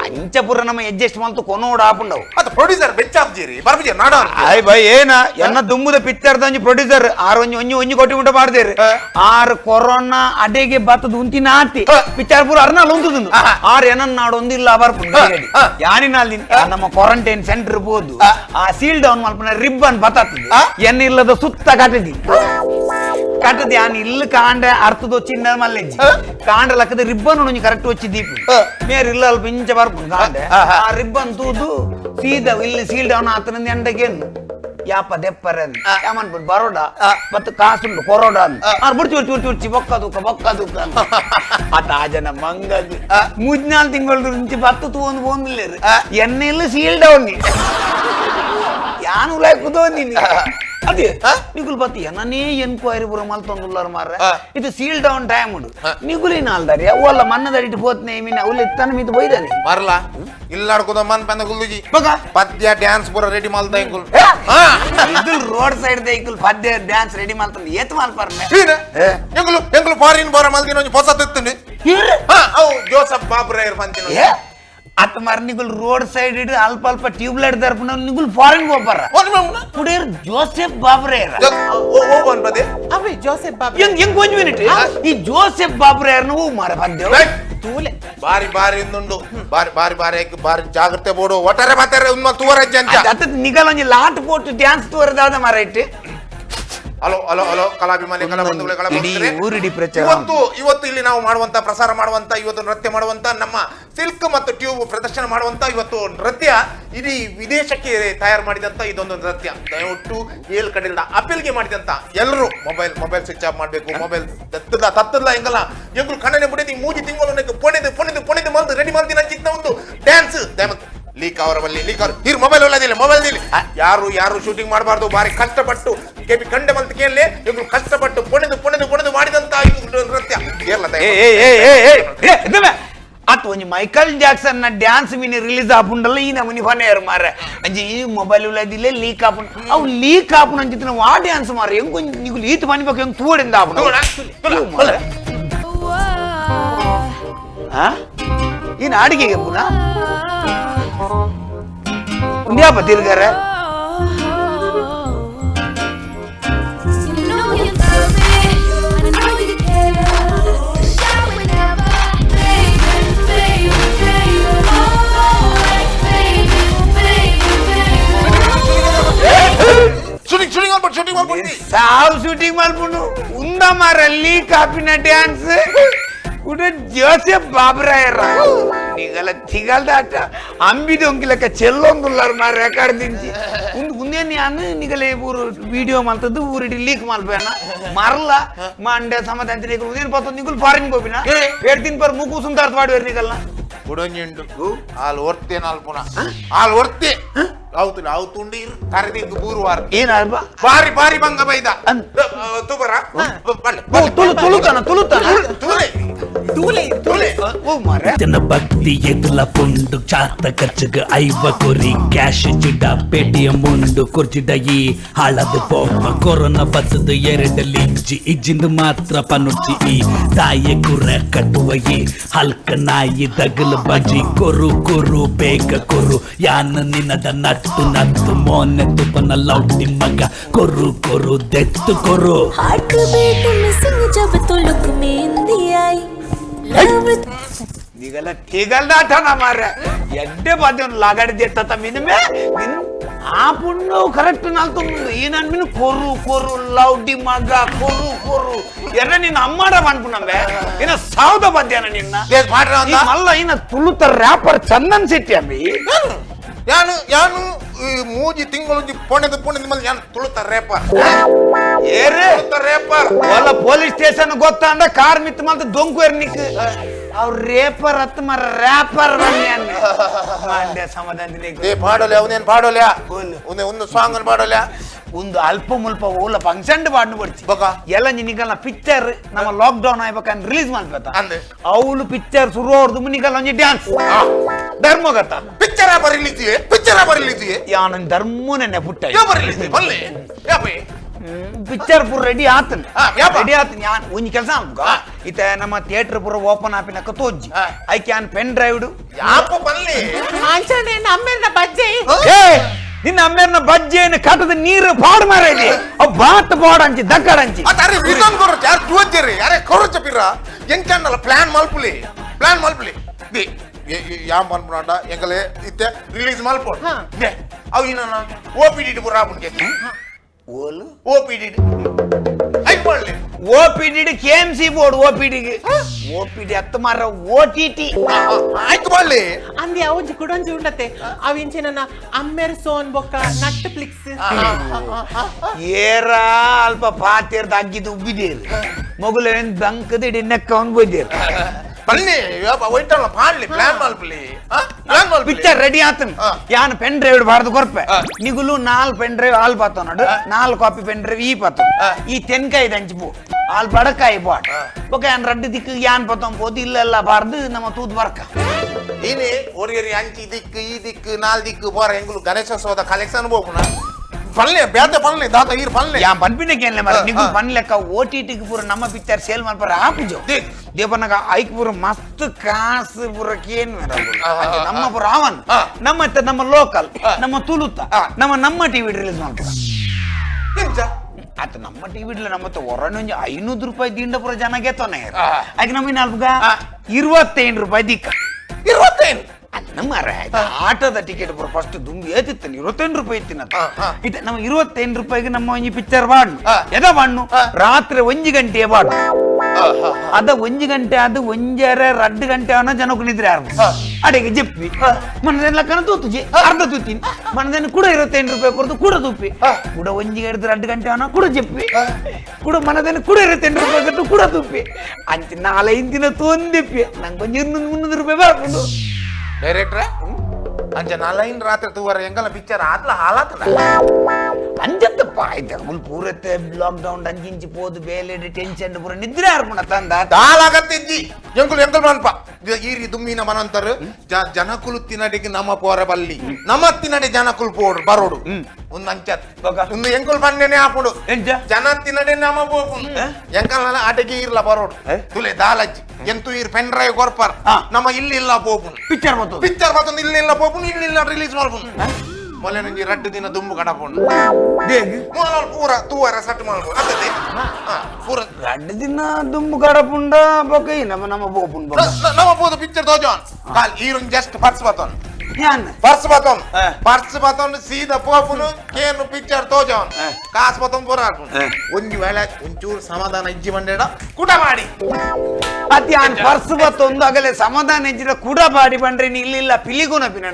ಅಂಚ ಪುರ ನಮ್ಮ ಅಡ್ಜಸ್ಟ್ ಮಾಡ್ತು ಕೊನೋಡ ಆಪುಂಡವು ಅದು ಪ್ರೊಡ್ಯೂಸರ್ ಬೆಚ್ಚಾಪ್ಜೀರಿ ಬರ್ಬಿಜಿ ನಾಡ ಆಯ್ ಬೈ ಏನ ಎನ್ನ ದುಮ್ಮುದ ಪಿಕ್ಚರ್ ದಂಜಿ ಪ್ರೊಡ್ಯೂಸರ್ 6 ಕೋಟಿ ಉಂಟ ಮಾಡ್ದೇರಿ 6 ಕೊರೋನಾ ಅಡೆಗೆ ಬತ್ತದ ಉಂತಿನ ಆತಿ ಪಿಕ್ಚರ್ ಪೂರ ಅರ್ನಾಲ್ ಉಂತುದು 6 ಏನನ್ನ ನಾಡೊಂದಿಲ್ಲ ಬರ್ಪುಂಡು ಯಾನಿನಲ್ಲಿ ನಮ್ಮ ಕ್ವಾರಂಟೈನ್ ಸೆಂಟರ್ ಇರ್ಬೋದು ಆ ಸೀಲ್ ಡೌನ್ ಮಲ್ಪನ ರಿಬ್ಬನ್ ಬತ್ತದ ಎನ್ನ ಇಲ್ಲದ ಸುತ್ತ ಕಟ್ಟದಿ ಯಾನ್ ಇಲ್ಲ ಕಾಂಡ ಅರ್ಥದ ಚಿನ್ನ ಮಲ್ಲೆಜ್ಜಿ ಕಾಂಡ ಲಕ್ಕದ ರಿಬ್ಬನ್ ಉಂಜಿ ಕರೆಕ್ಟ್ వచ్చి ದೀಪು ಮೇರ್ ಇಲ್ಲ ಅಲ್ಪ ಇಂಚ ಬರ್ಪುಂಡು ಕಾಂಡೆ ಆ ರಿಬ್ಬನ್ ತೂದು ಸೀದಾ ಇಲ್ಲಿ ಸೀಲ್ ಡೌನ್ ಆತನಂದ ಎಂಡಗೇನು ಯಾಪ ದೆಪ್ಪರನ್ ಯಾಮನ್ಬಿಟ್ಟು ಬರೋಡ ಮತ್ತು ಕಾಸುಂಡು ಕೊರೋಡ ಅಂತ ಬುಡ್ಚಿ ಬೊಕ್ಕ ಅತ ಆ ಜನ ಮಂಗದು 3-4 ತಿಂಗಳು ಇಂಚಿ ಬತ್ತು ತೂಂದು ಹೋಗಿಲ್ಲೇರು ಎಣ್ಣೆಲ್ಲ ಸೀಲ್ ಡೌನ್ ಯಾನು ಕುದೋಂದಿನಿ ಅದೇ ನಿಗುಲ್ ಬತ್ತಿ ನನ್ನೇ ಎನ್ಕ್ವೈರಿ ಪುರ ಮಲ್ತೊಂದುಲ್ಲಾರ ಮಾರ್ರೆ ಇದು ಸೀಲ್ ಡೌನ್ ಟೈಮ್ ಉಂಡು ನಿಗುಲಿನ ಅಲ್ದಾರಿ ಅವಲ್ಲ ಮನ್ನದಡಿಟ್ಟು ಪೋತ್ನೆ ಮೀನ ಅವಲ್ಲಿ ತನ ಮಿತ್ ಬೈದಾನೆ ಮರಲ ಇಲ್ಲಾಡ್ಕೋದ ಮನ್ ಪಂದ ಗುಲ್ಲುಜಿ ಪದ್ಯ ಡ್ಯಾನ್ಸ್ ಪೂರ ರೆಡಿ ಮಲ್ತ ಇಂಕುಲ್ ಇದುಲ್ ರೋಡ್ ಸೈಡ್ ದ ಇಂಕುಲ್ ಪದ್ಯ ಡ್ಯಾನ್ಸ್ ರೆಡಿ ಮಲ್ತಂದ ಏತ್ ಮಲ್ಪರ್ನೆ ಎಂಕುಲು ಫಾರಿನ್ ಬೋರ ಮಲ್ದಿನ ಒಂಜಿ ಹೊಸ ತೆತ್ತುಂಡು ಅವು ಜೋಸಫ್ ಬಾಬ್ರೇಯರ್ ಪಂಚಿನ ಅತ್ ಮರ್ ನಿಗುಲ್ ರೋಡ್ ಸೈಡ್ ಇಡು ಅಲ್ಪ ಟ್ಯೂಬ್ಲೈಟ್ ದರ್ಪಣ ನಿಗುಲ್ ಫಾರಿನ್ ಹೋಗ್ಬಾರ ಪುಡೇರ್ ಜೋಸೆಫ್ ಬಾಬ್ರೇಯರ್ ಅವಿ ಜೋಸೆಫ್ ಬಾಬು ಹೆಂಗ್ 1 ಮಿನಿಟ್ ಈ ಜೋಸೆಫ್ ಬಾಬ್ರೇಯರ್ನ ಹೋಗ್ ಮಾರ ಪದ್ಯ ತೂಲೆ ಬಾರಿ ಇಂದುಂಡು ಬಾರಿ ಜಾಗ್ರತೆ ಬೋಡು ಒಟ್ಟಾರೆ ಮಾತಾರೆ ಉನ್ಮ ತೂವರಜ್ಜಿ ಅಂತ ಅತ್ತ ನಿಗಲ್ ಒಂಜಿ ಲಾಟ್ ಪೋಟ್ ಡ್ಯಾನ್ಸ್ ತೋರದಾದ ಮಾರ ಇಟ್ಟು ಹಲೋ ಹಲೋ ಹಲೋ ಕಲಾಭಿಮಾನಿ ಕಲಾ ಬಂಧುಗಳೇ, ಕಲಾ ಇಡೀ ಭಕ್ತರೇ, ಊರಿಡೀ ಪ್ರಚಾರ. ಇವತ್ತು ಇಲ್ಲಿ ನಾವು ಮಾಡುವಂತ ಪ್ರಸಾರ ಮಾಡುವಂತ ಇವತ್ತು ನೃತ್ಯ ಮಾಡುವಂತ ನಮ್ಮ ಸಿಲ್ಕ್ ಮತ್ತು ಟ್ಯೂಬ್ ಪ್ರದರ್ಶನ ಮಾಡುವಂತ ಇವತ್ತು ನೃತ್ಯ ಇಡೀ ವಿದೇಶಕ್ಕೆ ತಯಾರು ಮಾಡಿದಂತ ಇದೊಂದು ನೃತ್ಯ. ದಯವಿಟ್ಟು ಏಳು ಕಡೆಯಿಂದ ಅಪೀಲ್ಗೆ ಮಾಡಿದಂತ ಎಲ್ಲರೂ ಮೊಬೈಲ್ ಸ್ವಿಚ್ ಆಫ್ ಮಾಡಬೇಕು. ಮೊಬೈಲ್ ತತ್ತಲ್ಲ ಹೆಂಗಲ್ಲ ಎಂಗಳು ಕಣ್ಣನೆ ಬಿಡಿದಿ ಮೂಜಿ ತಿಂಗಳು ಪೊಣೆದು ಮಲ್ದು ರೆಡಿ ಮಾಡ್ತೀನಿ ಅಂಚಿತ್ತ ಒಂದು ಡ್ಯಾನ್ಸ್ ಲೀಕ್ ಅವರ ಬಲ್ಲಿ ಲೀಕ್ ಅವ್ರ ಹೀರ್ ಮೊಬೈಲ್ ಒಳ್ಳೇದಿಲ್ಲ ಮೊಬೈಲ್ ಯಾರು ಶೂಟಿಂಗ್ ಮಾಡಬಾರ್ದು. ಬಾರಿ ಕಷ್ಟಪಟ್ಟು ಕೆಪಿ ಕಂಡೆ ಮಲ್ತ ಕೇಳಲಿ ಇವ್ರು ಕಷ್ಟಪಟ್ಟು ಪೊಣೆದು ಮಾಡಿದಂತ ನೃತ್ಯ ಅತ್ ಒಂಜಿ ಮೈಕಲ್ ಜಾಕ್ಸನ್ ನ ಡ್ಯಾನ್ಸ್ ವಿನಿ ರಿಲೀಸ್ ಆಪುಂಡಲ್ಲ ಈ ನಮನಿ ಫನೇರ್ ಮಾರ ಅಂಜಿ ಈ ಮೊಬೈಲ್ ಉಳ್ಳದಿಲ್ಲ ಲೀಕ್ ಆಪುಂಡ ಅವು ಲೀಕ್ ಆಪುನ ಅಂಚಿನ ವಾ ಡ್ಯಾನ್ಸ್ ಮಾರ ಹೆಂಗ್ ನಿಗು ಈತ್ ಮನಿಬೇಕು ಹೆಂಗ್ ತೂಡಿಂದ ಆಪುನ ಈ ಅಡಿಗೆಗೆ ಪುನಃ ಉಂದ್ಯಾಪ ತಿರ್ಗಾರ ಸಾವು ಶೂಟಿಂಗ್ ಮಾಡ್ಬಿಡು ಉಂದ ಮಾರ ಲೀಕ್ ಆಪಿನ ಡ್ಯಾನ್ಸ್ ಕೂಡ ಜೋಸೆಫ್ ಬಾಬರಾಯರ నీగల తిగలదాట అంబిది ఒంకిలక చెల్లొందుల్లారు మా రికార్డ్ దించి ఉందే నేను నీగల ఊరు వీడియో మల్తದ್ದು ಊರಿಡಿ ಲೀಕ್ ಮಲ್ಪೇನ ಮರಲ ಮಂಡೆ ಸಮಾಧಾನ ನೀನು ಉದೇನು ಪತ್ತ ನಿಗುಲ್ ಫಾರಿನ್ ಹೋಗಿನ ಹೇಳ್ತೀನಿ ಪರ್ ಮುಕು ಸುಂದರ ಪಾಡುವೇರು ನೀಗಲ್ಲ ಉಡಂಜಿಂಡು ಹಾಲು ಹೊರ್ತೆ ನಾಲ್ಪುನ ಹಾಲು ಹೊರ್ತೆ అవుతుండి కరది గురువార ఏనాల్బ భారీ బంగ బైద తుబరా తులుతాన ఓ మరే తన భక్తి ఎదుల పుండు చాత ఖర్చుగా ಐವ ಕೊರಿ ಕ್ಯಾಶ್ ಚಿಡ ಪೇಟಿಎಂ ಮುಂಡು ಕೊರ್ಚಿಡಯಿ ಹಾಳದು ಪೋಪ ಕೊರೋನಾ ಬತ್ತದು ಎರಡಲ್ಲಿ ಇಜ್ಜಿಂದು ಮಾತ್ರ ಪನುಚ್ಚಿ ಈ ತಾಯಿ ಕುರ ಕಟ್ಟುವಯಿ ಹಲ್ಕ ನಾಯಿ ದಗಲು ಬಜಿ ಕೊರು ಬೇಗ ಕೊರು ಯಾನ ನಿನ್ನದ ನತ್ತು ಮೋನೆ ತುಪನ ಲೌಟಿ ಮಗ ಕೊರು ದೆತ್ತು ಕೊರು हार्ट बीट मिसिंग जब तो लुक मेहंदी आई ನಿಗಲ ತಿಗಲ್ದಾಟನ ಮಾರ ಎಡ್ಡೆ ಬಾದ್ಯನ್ ಲಾಗಾಡಿದೆ ತತ ಮಿನಿಮೆ ನಿನ್ ಆ ಪುಣ್ಣು ಕರೆಕ್ಟ್ ನಾಲ್ತು ಏನನ್ ಮಿನು ಕೊರು ಲೌಡಿ ಮಗ ಕೊರು ಎರ್ರ ನಿನ್ನ ಅಮ್ಮಾಡ ಅನ್ಪುನಂಬೆ ಇನ್ನ ಸಾವ್ದ ಬಾದ್ಯಾನ ನಿನ್ನ ಮಲ್ಲ ಇನ್ನ ತುಳುತ ರ್ಯಾಪರ್ ಚಂದನ್ ಶೆಟ್ಟಿ ಅಮ್ಮಿ ಯಾನು ಮೂಜಿ ತಿಂಗಳು ಪೊಣೆದು ಮೇಲೆ ಯಾನು ತುಳುತ ರೇಪರ್ ಒಲ್ಲ ಪೊಲೀಸ್ ಸ್ಟೇಷನ್ ಗೊತ್ತಾಂಡ ಕಾರ್ ಮಿತ್ ಮಲ್ತ ದೊಂಕುವೇರ್ ನಿಕ್ ಅವ್ರ ರೇಪರ್ ಹತ್ ಮರ ರ್ಯಾಪರ್ ಮಂಡ್ಯ ಸಮಾಧಾನ ಪಾಡೋಲೆ ಅವನೇನ್ ಪಾಡೋಲ್ಯಾ ಒಂದು ಸಾಂಗ್ ಅನ್ ಪಾಡೋಲ್ಯಾ ಒಂದು ಅಲ್ಪ ಮುಲ್ಪ ಓಲ ಫಂಕ್ಷನ್ ಪಾಡ್ನು ಬಡ್ತಿ ಎಲ್ಲ ನಿನಿಗಲ್ಲ ಪಿಕ್ಚರ್ ನಮ್ಮ ಲಾಕ್ ಡೌನ್ ಆಯ್ಬೇಕಂತ ರಿಲೀಸ್ ಮಾಡ್ಬೇಕ ಅವಳು ಪಿಕ್ಚರ್ ಶುರು ಅವ್ರದ್ದು ಮುನಿಗಲ್ಲ ಒಂಜಿ ಡ್ಯಾನ್ಸ್ ಧರ್ಮಗತ್ತ ಪಿಕ್ಚರ್ ಬರಲಿದ್ದೀಯೆ ಯಾನ ಧರ್ಮನೇ ಪುಟ್ಟ ಪಿಕ್ಚರ್ ಪೂರ ರೆಡಿ ಆತನ್ ಯಾನ್ ಒಂಜಿ ಕೆಲಸ ಅನ್ಕ ಇತ ನಮ್ಮ ಥಿಯೇಟರ್ ಪೂರ ಓಪನ್ ಆಪಿನಕ ತೋಜ್ಜಿ ಐ ಕ್ಯಾನ್ ಪೆನ್ ಡ್ರೈವ್ಡು ಯಾಪ ಬಲ್ಲಿ ಆಂಚನೆ ನಮ್ಮೆರ್ನ ಬಜ್ಜೆ ನಿನ್ನ ಅಮ್ಮೇರ್ನ ಬಜ್ಜೆಯನ್ನು ಕಟ್ಟದ ನೀರು ಬಾಡ್ ಮಾರೈಲಿ ಅವ್ ಬಾಟ್ ಬಾಡ್ ಅಂಚಿ ದಕ್ಕಡ ಅಂಚಿ ಅರೆ ವಿಧಾನ್ ಕೊರ ಯಾರು ಜುವಜ್ಜರಿ ಅರೆ ಕೊರ ಚಪಿರ ಎಂಕನ್ನಲ್ಲ ಪ್ಲಾನ್ ಮಲ್ಪುಲಿ ದಿ ಯಾಂ ಮಲ್ಪುನಾಂಡ ಎಂಗಲೆ ಇತ್ತೆ ರಿಲೀಸ್ ಮಲ್ಪೋಡ್ ಅವು ಇನ್ನ ಓಪಿಡಿ ಪುರ ಆಪುನ್ಗೆ ಓಲು ಓಪಿಡಿ ಹೈಕ್ ಮಾಡ್ಲಿ ಓಪಿಡಿ ಕೆಎಂಸಿ ಬೋರ್ಡ್ ಓಪಿಡಿ ಹತ್ತು ಮಾರ ಓಟಿಟಿ ಹೈಕ್ ಮಾಡ್ಲಿ ಅಂದಿ ಅವಜಿ ಕುಡಂಜಿ ಉಂಡತೆ ಅವಿಂಚಿನ ಅಮ್ಮೆರ್ ಸೋನ್ ಬೊಕ್ಕ ನಟ್ ಫ್ಲಿಕ್ಸ್ ಏರ ಅಲ್ಪ ಪಾತಿರ್ದ ಅಗ್ಗಿದು ಉಬ್ಬಿದೇರು ಮಗುಲೇನ್ ಬಂಕದ ನೆಕ್ಕ ಅವನ್ ಬೈದೇರು ಬನ್ನಿ ಒಯ್ಟಲ್ಲ ಪಾಡ್ಲಿ ಪ್ಲಾನ್ ಮಲ್ಪಲಿ ಪಿಕ್ಚರ್ ರೆಡಿ ಆತನ್ ಯಾನ್ ಪೆನ್ ಡ್ರೈವ್ ಬಾರ್ದು ಕೊರ್ಪೆ ನಿಗುಲು 4 ಪೆನ್ ಡ್ರೈವ್ ಆಲ್ ಪಾತ ನೋಡು 4 ಕಾಪಿ ಪೆನ್ ಡ್ರೈವ್ ಈ ಪಾತ ಈ ತೆನ್ಕಾಯಿ ದಂಚು ಆಲ್ ಬಡಕಾಯಿ ಬಾಟ್ ಓಕೆ ಯಾನ್ ರಡ್ಡು ದಿಕ್ಕು ಯಾನ್ ಪತಂ ಪೋದು ಇಲ್ಲೆಲ್ಲ ಬಾರ್ದು ನಮ್ಮ ತೂದ್ ಬರ್ಕ ಇನಿ ಒರಿಯರಿ ಅಂಚಿ ದಿಕ್ಕು ಈ ದಿಕ್ಕು 4 ದಿಕ್ಕು ಬಾರ ಎಂಗುಲು ಗಣೇಶೋತ್ಸವದ ಕಲೆಕ್ಷನ್ ಹೋಗುಣ ಪಲ್ಲೆ ಬೇತೆ ಪಲ್ಲೆ ದಾತ ಈರ್ ಪಲ್ಲೆ ಯಾ ಪನ್ಪಿನೆ ಕೇಳಲೆ ಮರ ನಿಗು ಪನ್ಲೆಕ್ಕ ಓಟಿಟಿ ಗೆ ಪೂರ ನಮ್ಮ ಪಿಕ್ಚರ್ ಸೇಲ್ ಮಾಡ್ಪಾರ ಆಪುಜೋ ದೇವನಗ ಐಕ್ ಪೂರ ಮಸ್ತ್ ಕಾಸು ಪೂರ ಕೇನ್ ಮರ ನಮ್ಮ ಪೂರ ಅವನ್ ನಮ್ಮ ಲೋಕಲ್ ನಮ್ಮ ತುಳುತ ನಮ್ಮ ಟಿವಿ ರಿಲೀಸ್ ಮಾಡ್ಪಾರ ಆತ ನಮ್ಮ ಟಿವಿ ನಮ್ಮ ಹೊರನೊಂಜಿ 500 ರೂಪಾಯಿ ದಿಂಡ ಪೂರ ಜನ ಗೆತ್ತೋನೆ ಆಗ ನಮ್ಮ ನಾಲ್ಕ 25 ರೂಪಾಯಿ ದಿಕ್ಕ 25 ನಮ್ಮ ಆಟೋದ ಟಿಕೆಟ್ ಪೂರ ಫಸ್ಟ್ ದುಂಬಿ ಏತಿತ್ತಾನೆ 28 ರೂಪಾಯಿ ಇತ್ತಿನ ಇದು ನಮ್ಮ 28 ರೂಪಾಯಿಗೆ ನಮ್ಮ ಒಂಜಿ ಪಿಕ್ಚರ್ ಬಾಡ್ನು ಎದ ಬಾಡ್ನು ರಾತ್ರಿ 1 ಗಂಟೆ ಬಾಡ್ನು ಅದ 1 ಗಂಟೆ ಅದು 1.5 ಗಂಟೆ ಅವನ ಜನಕ್ಕೆ ನಿದ್ರೆ ಯಾರು ಅಡಿಗೆ ಜಪ್ಪಿ ಮನದೆಲ್ಲ ಕಣ ತೂತುಜಿ ಅರ್ಧ ತೂತೀನಿ ಮನದೇನು ಕೂಡ 28 ರೂಪಾಯಿ ಕೊಡ್ದು ಕೂಡ ತುಪ್ಪಿ ಕೂಡ 1.5 ಗಂಟೆ ಅವನ ಕೂಡ ಜಪ್ಪಿ ಕೂಡ ಮನದೇನು ಕೂಡ 28 ರೂಪಾಯಿ ಕೊಟ್ಟು ಕೂಡ ತುಪ್ಪಿ ಅಂಚೆ 4-5 ದಿನ ತೊಂದಿಪ್ಪಿ ನಂಗೆ ಒಂಜಿ 200-300 ರೂಪಾಯಿ ಬರ್ಕೊಂಡು ಡೈರೆಕ್ಟ್ರೆ ಅಂಚೆ 4 ರಾತ್ರಿ ತೂವರೆ ಎಂಗಲ ಪಿಕ್ಚರ್ ಆತ್ಲ ಹಾಲಾತದ ಅಂಜತ್ತಪ್ಪ ಆಯ್ತು ಮುಲ್ ಪೂರತ್ತೆ ಲಾಕ್ ಡೌನ್ ಅಂಜಿಂಚಿ ಪೋದು ಬೇಲೆ ಟೆನ್ಷನ್ ಪೂರ ನಿದ್ರೆ ಆರ್ಪಣ ತಂದ ದಾಲಾಗತ್ತಿಜ್ಜಿ ಎಂಕುಲ್ ಮನ್ಪ ಈರಿ ದುಮ್ಮಿನ ಮನಂತರ ಜನಕುಲು ತಿನ್ನಡಿಗೆ ನಮ್ಮ ಪೋರ ಬಲ್ಲಿ ನಮ್ಮ ತಿನ್ನಡಿ ಜನಕುಲ್ ಪೋಡು ಬರೋಡು ಒಂದು ಅಂಚತ್ ಒಂದು ಎಂಕುಲ್ ಬಂದೇನೆ ಹಾಕೊಂಡು ಜನ ತಿನ್ನಡಿ ನಮ್ಮ ಪೋಪುಂಡು ಎಂಕಲ್ ಆಟಗೆ ಇರ್ಲ ಬರೋಡು ತುಲೆ ದಾಲಜ್ಜಿ ಎಂತೂ ಇರ್ ಪೆನ್ ಡ್ರೈವ್ ಕೊರ್ಪರ್ ನಮ್ಮ ಇಲ್ಲಿ ಇಲ್ಲ ಪೋಪುಂಡು ಪಿಕ್ಚರ್ ಮತ್ತೊಂದು ಇಲ್ಲಿ ಇಲ್ಲ ಪೋಪುಂಡು ಇಲ್ಲಿ ರಿಲೀಸ್ ಮಾಡ್ಕೊಂಡು ಮೊನ್ನೆ ನಂಗೆ 2 ದಿನ ದುಂಬು ಕಡಪುಂಡು ಪೂರ ತೂವರ ಸಟ್ ಮಾಡ್ಬೋದು ಅದೇ ಪೂರ 2 ದಿನ ದುಂಬು ಕಡಪುಂಡ ಬೊಕೈ ನಮ್ಮ ಬೋಪುಂಡ ನಮ್ಮ ಪೋದು ಪಿಕ್ಚರ್ ತೋಜೋನ್ ಕಾಲ್ ಈರುನ್ ಜಸ್ಟ್ ಪರ್ಸ್ ಬತೋನ್ ಯಾನ್ ಪರ್ಸ್ ಬತೋನ್ ಸೀದಾ ಪೋಪುನು ಕೇನು ಪಿಕ್ಚರ್ ತೋಜೋನ್ ಕಾಸ್ ಬತೋನ್ ಪೂರ ಹಾಕೊಂಡು ಒಂಜಿ ವೇಳೆ ಒಂಚೂರು ಸಮಾಧಾನ ಇಜ್ಜಿ ಬಂಡೇಡ ಕುಟ ಮಾಡಿ ಅತಿ ಆನ್ ಪರ್ಸ್ ಬತ್ತೊಂದು ಆಗಲೇ ಸಮಾಧಾನ ಇಜ್ಜಿರ ಕುಡ ಬಾಡಿ ಬಂಡ್ರೆ ನೀ ಇಲ್ಲ ಪಿಲಿಗುನ ಪಿನ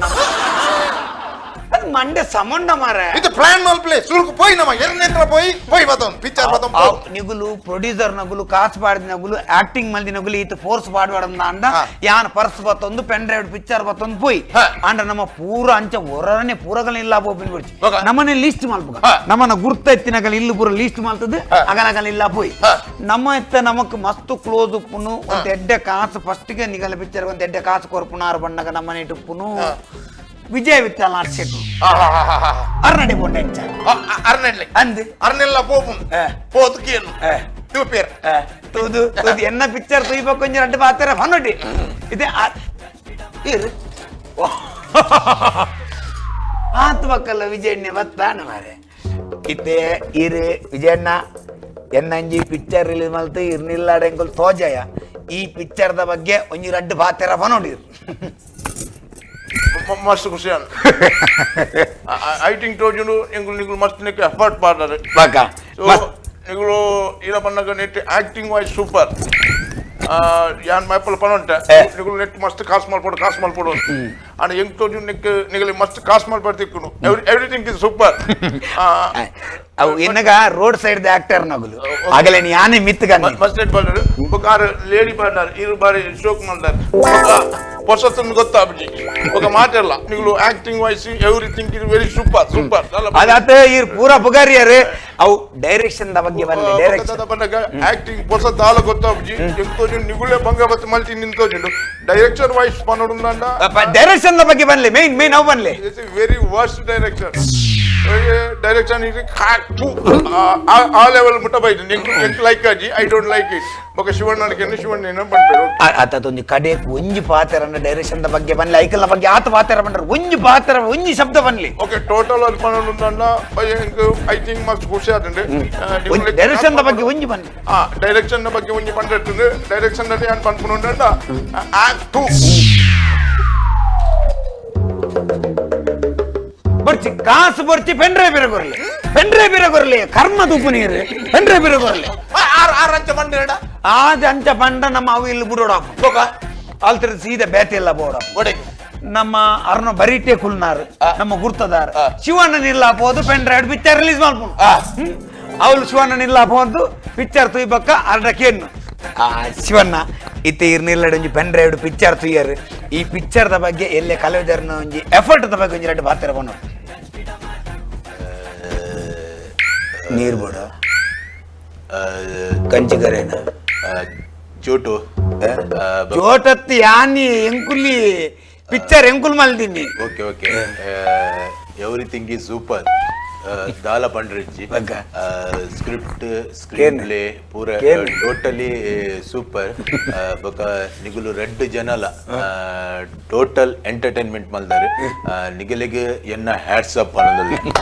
ಅದು ಮಂಡೆ ಸಮಂಡ ಮಾರ ಇದು ಪ್ಲಾನ್ ಮಾಲ್ ಪ್ಲೇ ಸುಲ್ಕು ಪೋಯ್ ನಮ್ಮ ಎರನೇತ್ರ ಪೋಯ್ ಬತೋನ್ ಪಿಕ್ಚರ್ ಬತೋನ್ ನಿಗುಲು ಪ್ರೊಡ್ಯೂಸರ್ ನಗುಲು ಕಾಸ್ ಪಾಡಿದ ನಗುಲು ಆಕ್ಟಿಂಗ್ ಮಲ್ದಿ ನಗುಲು ಈತ ಫೋರ್ಸ್ ಪಾಡ್ವಾಡಂದ ಅಂಡ ಯಾನ್ ಪರ್ಸ್ ಬತ್ತೊಂದು ಪೆನ್ ಡ್ರೈವ್ ಪಿಕ್ಚರ್ ಬತ್ತೊಂದು ಪೋಯ್ ಅಂಡ ನಮ್ಮ ಪೂರ ಅಂಚ ಹೊರನೆ ಪೂರಗಲಿಲ್ಲ ಬೋಪಿನ್ ಬಿಡ್ಚಿ ನಮ್ಮನೆ ಲಿಸ್ಟ್ ಮಲ್ಪಗ ನಮ್ಮನ ಗುರ್ತ ಎತ್ತಿನಗಲ ಇಲ್ಲಿ ಪೂರ ಲಿಸ್ಟ್ ಮಲ್ತದು ಅಗಲಗಲ ಇಲ್ಲ ಪೋಯ್ ನಮ್ಮ ಎತ್ತ ನಮಕ್ ಮಸ್ತ್ ಕ್ಲೋಸ್ ಉಪ್ಪುನು ಒಂದ್ ಎಡ್ಡೆ ಕಾಸು ಫಸ್ಟ್ ಗೆ ನಿಗಲ ಪಿಕ್ಚರ್ ಒಂದ್ ಎಡ್ಡೆ ಕಾಸು ಕೊರ್ಪುನಾರು ಬಣ್ಣಗ ನಮ್ಮನೆ ಇಟ್ಟುಪ್ಪುನು ವಿಜಯ್ ವಿಠಲ್ ಆರ್ಸೆಟ್ಟು ಅರ್ನಡೆ ಬೋಂಡೆಂಚ ಅರ್ನೆಡ್ಲೆ ಅಂದ್ ಅರ್ನೆಲ್ಲ ಪೋಪುನ್ ಪೋದು ಕೇನು ತೂಪೇರ್ ತೂದು ಎನ್ನ ಪಿಕ್ಚರ್ ತೂಯ್ಬೇಕು ಒಂಜಿ 2 ಬಾತರ ಫನ್ನೊಡಿ ಇದೆ ಇರು ಆತ್ಮಕಲ್ಲ ವಿಜಯಣ್ಣ ಬತ್ತಾನ ಮಾರೆ ಇತ್ತೆ ಇರು ವಿಜಯಣ್ಣ ಎನ್ನಂಜಿ ಪಿಕ್ಚರ್ ರಿಲೀಸ್ ಮಲ್ತು ಇರ್ನಿಲ್ಲಾಡ ಎಂಕುಲ್ ತೋಜಯ ಈ ಪಿಕ್ಚರ್ದ ಬಗ್ಗೆ ಒಂಜಿ 2 ಬಾತರ ಫನ್ನೊಡಿರು ಮಸ್ತ್ ಖುಷಿ ಐ ಥಿಂಕ್ ತೋಜುನು ಎಂಗುಲು ಮಸ್ತ್ ನೆಕ್ ಎಫರ್ಟ್ ಪಾಡ್ತಾರೆ ಬಾಕ ಎಂಗುಲು ಇರ ಪನ್ನಗ ನೆಟ್ ಆಕ್ಟಿಂಗ್ ವಾಯ್ಸ್ ಸೂಪರ್ ಯಾನ್ ಮೈಪಲ್ ಪನೊಂಟ ನಿಗುಲು ನೆಟ್ ಮಸ್ತ್ ಕಾಸ್ ಮಾಡ್ಕೊಡು ಅಂಡ್ ಎಂಗ್ ತೋಜು ನೆಕ್ ನಿಗಲಿ ಮಸ್ತ್ ಕಾಸ್ ಮಾಡ್ತಿಕ್ಕುನು ಎವ್ರಿಥಿಂಗ್ ಇಸ್ ಸೂಪರ್ ಅವು ಎನ್ನಗ ರೋಡ್ ಸೈಡ್ ದ ಆಕ್ಟರ್ ನಗುಲು ಆಗಲೇ ಯಾನೇ ಮಿತ್ ಗನ್ನ ಮಸ್ತ್ ನೆಟ್ ಪಾಡ್ತಾರೆ ఒక లేడీ పార్ట్నర్ ఇరు బారి షోక్ ಮಾಡ್ತಾರೆ పొసతను ಗೊತ್ತಾ ಅಬ್ಜಿ ఒక మాట ಇಲ್ಲ ನಿಗುಲು acting voice everything is very super ಅದಾತ ಇರ್ ಪೂರ ಬುಗಾರಿಯರೆ ಅವು ಡೈರೆಕ್ಷನ್ ದ ಬಗ್ಗೆ ಬಂದೆ ಡೈರೆಕ್ಷನ್ ಆಕ್ಟಿಂಗ್ పొసత ದಾಲ ಗೊತ್ತಾ ಅಬ್ಜಿ ಎಂತೋ ನಿಗುಲೆ ಬಂಗಬತ್ ಮಲ್ಟಿ ನಿಂತೋಜಿಂಡು ಡೈರೆಕ್ಷನ್ ವಾಯ್ಸ್ ಪನೋಡುಂದಂಡ ಡೈರೆಕ್ಷನ್ ದ ಬಗ್ಗೆ ಬನ್ಲೆ ಮೇನ್ ಅವು ಬನ್ಲೆ ಇಟ್ಸ್ ವೆರಿ ವರ್ಸ್ಟ್ ಡೈರೆಕ್ಷನ್ ಇದು ಆ ಲೆವೆಲ್ ಮುಟ್ಟಬೈದು ಎಂಕ್ ಲೈಕ್ ಅಜ್ಜಿ ಐ ಡೋಂಟ್ ಲೈಕ್ ಇಟ್ ಬೊಕ ಶಿವಣ್ಣನಿಗೆ ಶಿವಣ್ಣ ಬಂದ್ಬೇಡು ಆತದೊಂದು ಕಡೆ ಒಂಜಿ ಪಾತ್ರನ ಡೈರೆಕ್ಷನ್ ದ ಬಗ್ಗೆ ಬನ್ಲೆ ಐಕಲ್ ಬಗ್ಗೆ ಆತ ಪಾತ್ರ ಬಂದ್ರೆ ಒಂಜಿ ಪಾತ್ರ ಒಂಜಿ ಶಬ್ದ ಬನ್ಲಿ ಓಕೆ ಟೋಟಲ್ ಅಲ್ಲಿ ಪನೋಡುಂದಂಡ ಐ ಥಿಂಕ್ ಮಸ್ತ್ ಖುಷಿ ಆತಂಡೆ ಡೈರೆಕ್ಷನ್ ದ ಬಗ್ಗೆ ಒಂಜಿ ಬನ್ಲಿ ಡೈರೆಕ್ಷನ್ ಬಗ್ಗೆ ಒಂಜಿ ಪಂಡಿರ್ತದೆ ಡೈರೆಕ್ಷನ್ ನಲ್ಲಿ ಏನ್ ಪನ್ಪುನುಂಡ ಆಕ್ಟ್ ಬರ್ಚಿ ಕಾಸು ಬರ್ಚಿ ಪೆಂಡ್ರೆ ಬಿರಗೊರ್ಲಿ ಕರ್ಮ ತುಪ್ಪು ನೀರು ಪೆಂಡ್ರೆ ಬಿರಗೊರ್ಲಿ ಅಂಚ ಬಂಡ ಆದ ಅಂಚ ಬಂಡ ನಮ್ಮ ಅವು ಇಲ್ಲಿ ಬಿಡೋಡ ಅಲ್ತರ ಸೀದಾ ಬೇತೆ ಎಲ್ಲ ಬೋಡ ನಮ್ಮ ಅರ್ನ ಬರೀಟೆ ಕುಲ್ನಾರು ನಮ್ಮ ಗುರ್ತದಾರ ಶಿವಣ್ಣನಿಲ್ಲ ಹೋದು ಪೆಂಡ್ರೈವ್ ಪಿಕ್ಚರ್ ರಿಲೀಸ್ ಮಾಡ್ಬೋದು ಅವಳು ಶಿವಣ್ಣನಿಲ್ಲ ಹೋದು ಪಿಕ್ಚರ್ ತುಯ್ಬಕ್ಕ ಅರ್ಧ ಕೇನು ಶಿವಣ್ಣ ಇತ್ತೆ ಇರ್ನಿಲ್ಲಡೊಂಜಿ ಪೆಂಡ್ರೈವ್ ಪಿಕ್ಚರ್ ತುಯ್ಯರು ಈ ಪಿಕ್ಚರ್ ದ ಬಗ್ಗೆ ಎಲ್ಲೇ ಕಲಾವಿದರ್ನ ಒಂಜಿ ಎಫರ್ಟ್ ದ ಬಗ್ಗೆ ಒಂಜಿ 2 ಬಾತರ ಬಣ್ಣ ನೀರು ಬೋಡ ಕಂಚಿಗರೇನ ಚೋಟತ್ತಿ ಯಾನಿ ಎಂಕುಲಿ ಪಿಕ್ಚರ್ ಎಂಕುಲ್ ಮಲ್ದಿನಿ ಓಕೆ ಎವ್ರಿಥಿಂಗ್ ಈಸ್ ಸೂಪರ್ ದಾಲ ಪಂಡ್ರಿಜ್ಜಿ ಬಗ್ಗ. ಸ್ಕ್ರಿಪ್ಟ್ ಸ್ಕ್ರೀನ್ ಪ್ಲೇ ಪೂರ ಟೋಟಲಿ ಸೂಪರ್ ಬೊಕ ನಿಗುಲು ರೆಡ್ ಜನಲ ಟೋಟಲ್ ಎಂಟರ್ಟೈನ್ಮೆಂಟ್ ಮಲ್ದಾರೆ ನಿಗಲಿಗೆ ಎನ್ನ ಹ್ಯಾಟ್ಸ್ ಅಪ್ ಅನ್ನೋದಿಲ್ಲ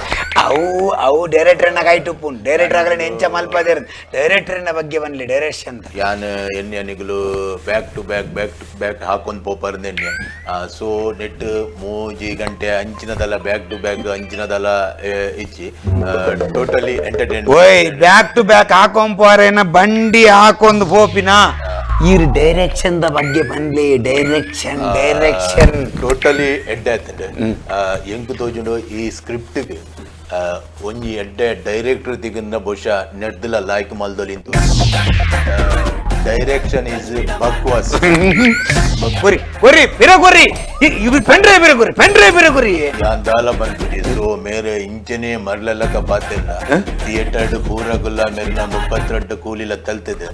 ಅವು ಡೈರೆಕ್ಟರ್ನ ಕೈಟುಪ್ಪುಂಡು ಡೈರೆಕ್ಟರ್ ಆಗಲೇ ಎಂಚ ಮಲ್ಪದೇರ್ ಡೈರೆಕ್ಟರ್ನ ಬಗ್ಗೆ ಬನ್ಲಿ ಡೈರೆಕ್ಷನ್ ಯಾನ್ ಎನ್ನೆ ನಿಗುಲು ಬ್ಯಾಕ್ ಟು ಬ್ಯಾಕ್ ಹಾಕೊಂಡ್ ಪೋಪರ್ದೆನ್ನೆ ಸೊ ನೆಟ್ 3 ಗಂಟೆ ಅಂಚಿನದಲ್ಲ ಬ್ಯಾಕ್ ಟು ಬ್ಯಾಕ್ ಅಂಚಿನದಲ್ಲ ಇಚ್ಚಿ ಟೋಟಲಿ ಎಂಟರ್ಟೈನ್ ಓಯ್ ಬ್ಯಾಕ್ ಟು ಬ್ಯಾಕ್ ಹಾಕೊಂಪಾರೇನ ಬಂಡಿ ಹಾಕೊಂದು ಪೋಪಿನ ಇವ್ರ ಡೈರೆಕ್ಷನ್ ದ ಬಗ್ಗೆ ಬನ್ಲಿ ಡೈರೆಕ್ಷನ್ ಟೋಟಲಿ ಎಡ್ಡೆ ಆಯ್ತಂಡೆ ಎಂಕ್ ತೋಜುಂಡು ಈ ಸ್ಕ್ರಿಪ್ಟ್ ಒಂಜಿ ಎಡ್ಡೆ ಡೈರೆಕ್ಟರ್ ತಿಗನ್ನ ಬಹುಶಃ ನೆಡ್ದಿಲ್ಲ ಲಾಯ್ಕ್ ಮಲ್ದೊಲಿಂತು ಡೈರೆಕ್ಷನ್ ಇಸ್ ಬಕ್ವಾಸ್ ಕೊರಿ ಬಿರಗುರಿ ಇವ್ ಪೆಂಡ್ರೆ ಬಿರಗುರಿ ಯಾನ್ ದಾಲ ಬಂದ್ಬಿಟ್ಟಿ ಸೊ ಮೇರೆ ಇಂಚನೆ ಮರ್ಲೆಲ್ಲಕ ಬಾತಿಲ್ಲ ಥಿಯೇಟರ್ ಪೂರಗುಲ್ಲ ಮೇರಿನ 32 ಕೂಲಿಲ ತಲ್ತಿದೆ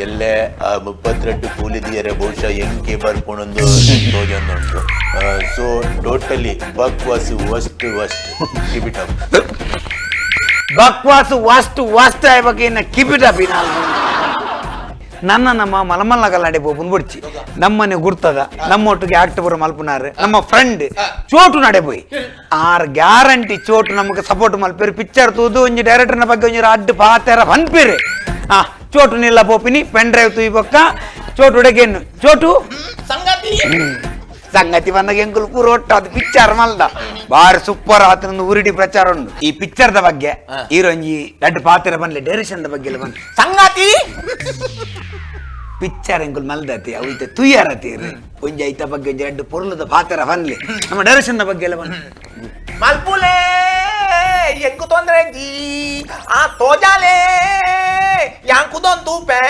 ಎಲ್ಲೇ ಆ 32 ಕೂಲಿದಿಯರೆ ಬಹುಶಃ ಎಂಕೆ ಬರ್ಕೊಂಡೊಂದು ತೋಜೊಂದುಂಟು ಸೊ ಟೋಟಲಿ ಬಕ್ವಾಸ್ ವಸ್ಟ್ ಕೀಪ್ ಇಟ್ ಅಪ್ ಬಕ್ವಾಸ್ ವಸ್ಟ್ ಆಯ್ಬೇಕು ಇನ್ನ ಕಿಪಿಟ ಬಿನಾಲ್ ನಮ್ಮ ಮಲಮಲ್ಲ ಕಲ್ಲಾಡಿ ಪೋಪುನ್ ಬಿಡ್ಚಿ ನಮ್ಮನೆ ಗುರ್ತದ ನಮ್ಮೊಟ್ಟಿಗೆ ಆಕ್ಟರ್ ಮಲ್ಪುನಾರು ನಮ್ಮ ಫ್ರೆಂಡ್ ಚೋಟು ನಡೆಬೋಯ್ ಆರ್ ಗ್ಯಾರಂಟಿ ಚೋಟು ನಮಗೆ ಸಪೋರ್ಟ್ ಮಲ್ಪೇರು ಪಿಕ್ಚರ್ ತೂದು ಒಂಜಿ ಡೈರೆಕ್ಟರ್ನ ಬಗ್ಗೆ ಒಂಜಿ ಅಡ್ಡು ಪಾತೆರ ಬಂದ್ಪೇರೆ ಚೋಟು ನಿಲ್ಲ ಪೋಪಿನಿ ಪೆನ್ ಡ್ರೈವ್ ತೂಯಿ ಬೊಕ್ಕ ಚೋಟು ಉಡಗೆನ್ನು ಚೋಟು ಸಂಗತಿ ಬಂದಾಗ ಎಂಕುಲು ಪೂರ ಒಟ್ಟು ಅದು ಪಿಕ್ಚರ್ ಮಲ್ದ ಬಾರಿ ಸೂಪರ್ ಆತನೊಂದು ಉರಿಡಿ ಪ್ರಚಾರ ಉಂಟು ಈ ಪಿಕ್ಚರ್ದ ಬಗ್ಗೆ ಈರೊಂಜಿ ದಡ್ಡ ಪಾತ್ರ ಬನ್ಲಿ ಡೈರೆಕ್ಷನ್ ಬಗ್ಗೆ ಎಲ್ಲ ಬಂದು ಸಂಗತಿ ಪಿಕ್ಚರ್ ಎಂಕುಲು ಮಲ್ದತಿ ಅವೈತೆ ತುಯ್ಯಾರತಿ ಒಂಜಿ ಐತ ಬಗ್ಗೆ ಒಂಜಿ ಎರಡು ಪೊರ್ಲದ ಪಾತ್ರ ಬನ್ಲಿ ನಮ್ಮ ಡೈರೆಕ್ಷನ್ ಬಗ್ಗೆ ಎಲ್ಲ ಬಂದು ಮಲ್ಪುಲೆ ಎಂಕು ತೊಂದ್ರೆ ಜಿ ಆ ತೋಜಾಲೆ ಯಾಂಕುದೊಂದು ತೂಪೆ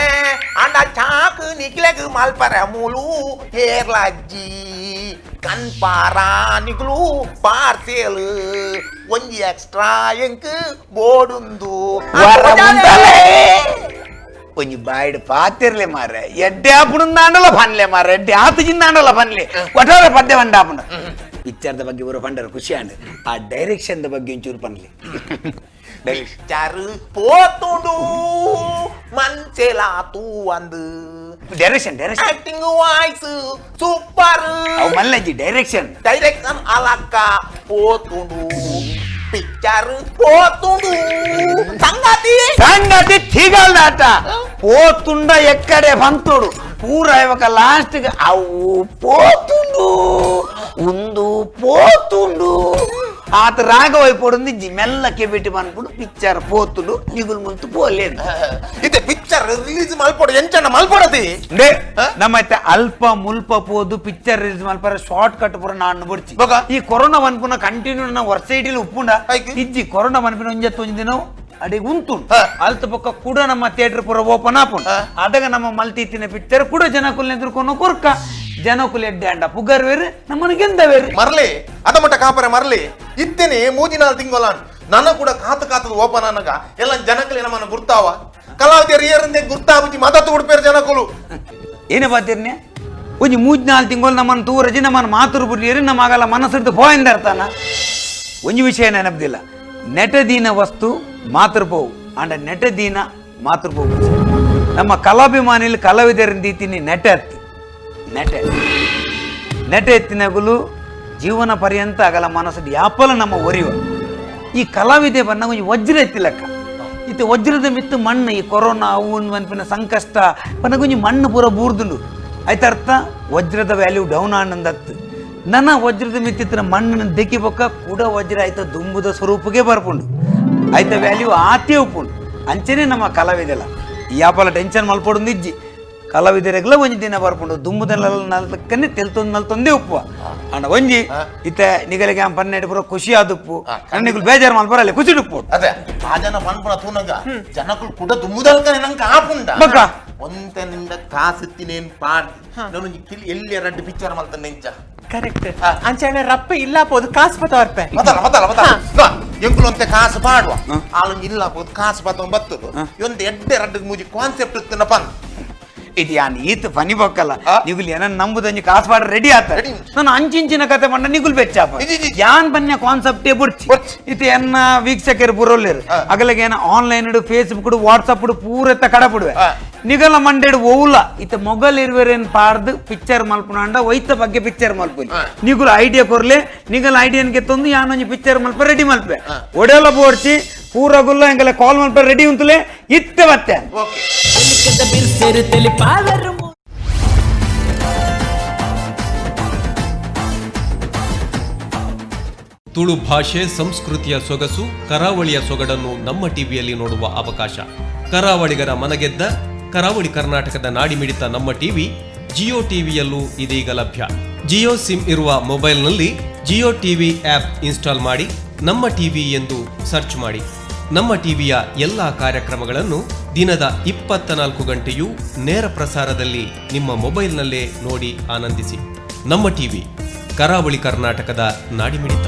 ಅಂಡ ಚಾಕ್ ನಿಕ್ಲೆಗ್ ಮಲ್ಪರ ಮೂಲು ಏರ್ಲಜ್ಜಿ ಕನ್ಪಾರ ನಿಗ್ಲು ಪಾರ್ಸೆಲ್ ಒಂಜಿ ಎಕ್ಸ್ಟ್ರಾ ಎಂಕ್ ಬೋಡುಂದು ಒಂಜಿ ಬಾಯ್ಡ್ ಪಾತಿರ್ಲೆ ಮಾರೆ ಎಡ್ಡೆ ಆಪುಂದಾಂಡಲ ಬನ್ಲೆ ಮಾರೆ ಎಡ್ಡೆ ಆತಜಿಂದಾಂಡಲ ಬನ್ಲೆ ಒಟ್ಟಾರೆ ಪದ್ಯ ಬಂಡಾಪುಂಡ ಪಿಕ್ಚರ್ದ ಬಗ್ಗೆ ಬರೋ ಪಂಡರ ಖುಷಿ ಅಂಡ್ ಆ ಡೈರೆಕ್ಷನ್ ಬಗ್ಗೆ ಒಂಚೂರು ಪನ್ಲಿ ಪಿಕ್ಚರ್ ಪೋತುಂಡು ಮಂಚೆಲಾ ತೂ ಅಂದು ಡೈರೆಕ್ಷನ್ ಆಕ್ಟಿಂಗ್ ವಾಯ್ಸ್ ಸೂಪರ್ ಅವು ಮಲ್ಲಜ್ಜಿ ಡೈರೆಕ್ಷನ್ ಅಲಕ್ಕ ಪೋತುಂಡು ಪಿಕ್ಚರ್ ಪೋತುಂಡು ಸಂಗತಿ ತಿಗಲ್ದಾಟ పోతుండ ఎక్కడే పంతుడు పూర ఒక లాస్ట్ అవు పోతుండు ముందు పోతుండు ఆత రాగవైపోయింది మెల్లకి పెట్టి మనప్పుడు పిక్చర్ పోతుడు నిగులు ముందు పోలేదు ఇది పిక్చర్ రిలీజ్ మల్పడు ఎంచన్న మల్పడది డే ನಮ್ಮತ್ತೆ ಅಲ್ಪ ಮುಲ್ಪ ಪೋದು ಪಿಕ್ಚರ್ ರಿಲೀಸ್ ಮಲ್ಪರ ಶಾರ್ಟ್ ಕಟ್ ಪುರ ನಾನು ಬಿಡ್ಚಿ ಈ ಕೊರೋನಾ ವನ್ಪುನ ಕಂಟಿನ್ಯೂ ನಾ ವರ್ಷ ಇಡೀ ಉಪ್ಪುಂಡ ಇಜ್ಜಿ ಕೊರೋನಾ ವನ್ಪಿನ ಒಂಜತ್ತು ದಿನ ಅಡಿಗೆ ಉಂಟುಂಟು ಅಲ್ತ ಪಕ್ಕ ಕೂಡ ನಮ್ಮ ಥಿಯೇಟರ್ ಪೂರ ಓಪನ್ ಆಪುಂಡು ಅದಾಗ ನಮ್ಮ ಮಲ್ತಿತ್ತಿನ ಪಿಕ್ಚರ್ ಕೂಡ ಜನಕುಲ್ ಎದುರ್ಕೊಂಡು ಕೊರ್ಕ ಜನಕುಲ್ ಎಡ್ಡೆ ಅಂಡ ಪುಗರ್ ವೇರು ನಮ್ಮನಿಗೆ ಎಂದ ವೇರು ಮರ್ಲಿ ಅದ ಮಟ್ಟ ಕಾಪರೆ ಮರ್ಲಿ ಇತ್ತೇನೆ 3-4 ತಿಂಗಳ ನನ್ನ ಕೂಡ ಕಾತದ ಓಪನ್ ಅನ್ನಗ ಎಲ್ಲ ಜನಕಲಿ ನಮ್ಮನ್ನ ಗುರ್ತಾವ ಕಲಾವಿದರು ಏರಂದೆ ಗುರ್ತಾಬುಜಿ ಮತ ತೋಡ್ಪೇರು ಜನಕುಲು ಏನೇ ಬಾತಿರ್ನೆ ಒಂಜಿ 3-4 ತಿಂಗಳು ನಮ್ಮನ್ನು ತೂರಜಿ ನಮ್ಮನ್ನು ಮಾತುರು ಬಿಡ್ಲಿರಿ ನಮಗಲ್ಲ ಮನಸ್ಸಿಡ್ದು ಹೋಯಿಂದ ಇರ್ತಾನ ಒಂಜಿ ವಿಷಯ ನೆನಪದಿಲ್ಲ ನೆಟದೀನ ವಸ್ತು ಮಾತೃಪೋವು ಅಂಡ ನೆಟದೀನ ಮಾತೃಪೋವು ನಮ್ಮ ಕಲಾಭಿಮಾನಿಲಿ ಕಲಾವಿದರಿಂದ ಇತ್ತೀನಿ ನೆಟ ಎತ್ತಿನಗುಲು ಜೀವನ ಪರ್ಯಂತ ಆಗಲ್ಲ ಮನಸ್ಸು ಯಾಪಲ ನಮ್ಮ ಒರಿವ ಈ ಕಲಾವಿದೆ ಬನ್ನ ಒಂಜಿ ವಜ್ರ ಎತ್ತಿಲಕ್ಕ ಇತ್ತು ವಜ್ರದ ಮಿತ್ತು ಮಣ್ಣು ಈ ಕೊರೋನಾ ಅವು ಅನ್ಪಿನ ಸಂಕಷ್ಟ ಪನಗೊಂಜಿ ಮಣ್ಣು ಪೂರ ಬೂರ್ದುಂಡು ಆಯ್ತರ್ಥ ವಜ್ರದ ವ್ಯಾಲ್ಯೂ ಡೌನ್ ಆನಂದತ್ತು ನನ್ನ ವಜ್ರದ ಮಿತ್ತಿನ ಮಣ್ಣನ್ನು ದೆಕ್ಕಿ ಬೊಕ್ಕ ಕೂಡ ವಜ್ರ ಆಯ್ತ ದುಂಬುದ ಸ್ವರೂಪಕ್ಕೆ ಬರ್ಪುಂಡು ಆಯ್ತ ವ್ಯಾಲ್ಯೂ ಆತೇ ಉಪ್ಪುಂಡು ಅಂಚೆನೆ ನಮ್ಮ ಕಲಾವಿದೆಲ್ಲ ಯಾಪಲ ಟೆನ್ಷನ್ ಮಲ್ಪೊಡು ಇಜ್ಜಿ ಕಲಾವಿದರೆಗ್ಲ ಒಂಜಿ ದಿನ ಬರ್ಪುಂಡು ದುಂಬುದೆಲ್ಲ ನಲ್ಕನ್ನೇ ತೆಲ್ತೊಂದು ನಲ್ತೊಂದೇ ಉಪ್ಪು ಅಂಡ ಒಂಜಿ ಇತ್ತೆ ನಿಗಲಿಗೆ ಪನ್ನೆರಡು ಪುರ ಖುಷಿ ಆದುಪ್ಪು ನಿಗುಲು ಬೇಜಾರು ಮಲ್ಪರಲ್ಲಿ ಖುಷಿ ಉಪ್ಪು ಅದೇ ಆ ಜನ ಪನ್ಪುನ ತೂನಗ ಜನಕುಲು ಕೂಡ ದುಮ್ಮುದಲ್ಕ ನಂಗೆ ಆಪುಂಡ ಒಂತೆನಿಂದ ಕಾಸಿತ್ತಿನೇನ್ ಪಾಡ್ದು ನಾನು ಎಲ್ಲಿ 2 ಪಿಕ್ಚರ್ ಮಲ್ತನೆ ಇಂಚ ಕರೆಕ್ಟ್ ಅಂಚನೆ ರಪ್ಪ ಇಲ್ಲ ಪೋದು ಕಾಸು ಪತ್ತವರ್ಪೆ ಮತಲ ಎಂಕುಲು ಅಂತೆ ಕಾಸು ಪಾಡುವ ಆಲೊಂದು ಇಲ್ಲ ಪೋದು ಕಾಸು ಪತ್ತ ಬತ್ತದು ಒಂದು ಎಡ್ಡೆ 2 ಮೂಜಿ ಕಾನ್ಸೆಪ್ಟ್ ಇತ್ತಿನ ಪನ್ ಇದು ಯಾನ್ ಈತ ಫನಿ ಬೊಕ್ಕಲ್ಲ ನಿಗುಲ್ ಏನ ನಂಬುದಂಜಿ ಕಾಸ್ಪಾಡ ರೆಡಿ ಆತ ನಾನು ಅಂಚಿಂಚಿನ ಕತೆ ಮಂಡ ನಿಗುಲ್ ಬೆಚ್ಚಾಪ ಯಾನ್ ಬನ್ಯ ಕಾನ್ಸೆಪ್ಟೇ ಬುಡ್ಚಿ ಇತ ಎನ್ನ ವೀಕ್ಷಕರು ಬುರೋಲ್ಲೇರು ಅಗಲಗೆ ಏನ ಆನ್ಲೈನ್ ಫೇಸ್ಬುಕ್ ವಾಟ್ಸಪ್ ಪೂರತ್ತ ಕಡಪುಡುವೆ ನಿಗಲ ಮಂಡೇಡು ಓವುಲ ಇತ ಮೊಗಲ್ ಇರುವರೇನ್ ಪಾಡ್ದು ಪಿಕ್ಚರ್ ಮಲ್ಪುನಾಂಡ ಒಯ್ತ ಬಗ್ಗೆ ಪಿಕ್ಚರ್ ಮಲ್ಪುಲಿ ನಿಗುಲ್ ಐಡಿಯಾ ಕೊರ್ಲೆ ನಿಗಲ್ ಐಡಿಯಾನ್ಗೆ ತಂದು ಯಾನೊಂಜಿ ಪಿಕ್ಚರ್ ಮಲ್ಪ ರೆಡಿ ಮಲ್ಪೆ ಒಡೆಲ್ಲ ಬೋರ್ಚಿ ಪೂರ ಗುಲ್ಲ ಎಂಗಲ ಕಾಲ್ ಮಲ್ಪ ರೆಡಿ ಉಂತಲೆ ಇತ್ತೆ ಮತ್ತೆ ತುಳು ಭಾಷೆ ಸಂಸ್ಕೃತಿಯ ಸೊಗಸು ಕರಾವಳಿಯ ಸೊಗಡನ್ನು ನಮ್ಮ ಟಿವಿಯಲ್ಲಿ ನೋಡುವ ಅವಕಾಶ. ಕರಾವಳಿಗರ ಮನಗೆದ್ದ ಕರಾವಳಿ ಕರ್ನಾಟಕದ ನಾಡಿಮಿಡಿತ ನಮ್ಮ ಟಿವಿ ಜಿಯೋ ಟಿವಿಯಲ್ಲೂ ಇದೀಗ ಲಭ್ಯ. ಜಿಯೋ ಸಿಮ್ ಇರುವ ಮೊಬೈಲ್ನಲ್ಲಿ ಜಿಯೋ ಟಿವಿ ಆಪ್ ಇನ್ಸ್ಟಾಲ್ ಮಾಡಿ ನಮ್ಮ ಟಿವಿ ಎಂದು ಸರ್ಚ್ ಮಾಡಿ. ನಮ್ಮ ಟಿವಿಯ ಎಲ್ಲ ಕಾರ್ಯಕ್ರಮಗಳನ್ನು ದಿನದ 24 ಗಂಟೆಯೂ ನೇರ ಪ್ರಸಾರದಲ್ಲಿ ನಿಮ್ಮ ಮೊಬೈಲ್ನಲ್ಲೇ ನೋಡಿ ಆನಂದಿಸಿ. ನಮ್ಮ ಟಿವಿ ಕರಾವಳಿ ಕರ್ನಾಟಕದ ನಾಡಿಮಿಡಿತ.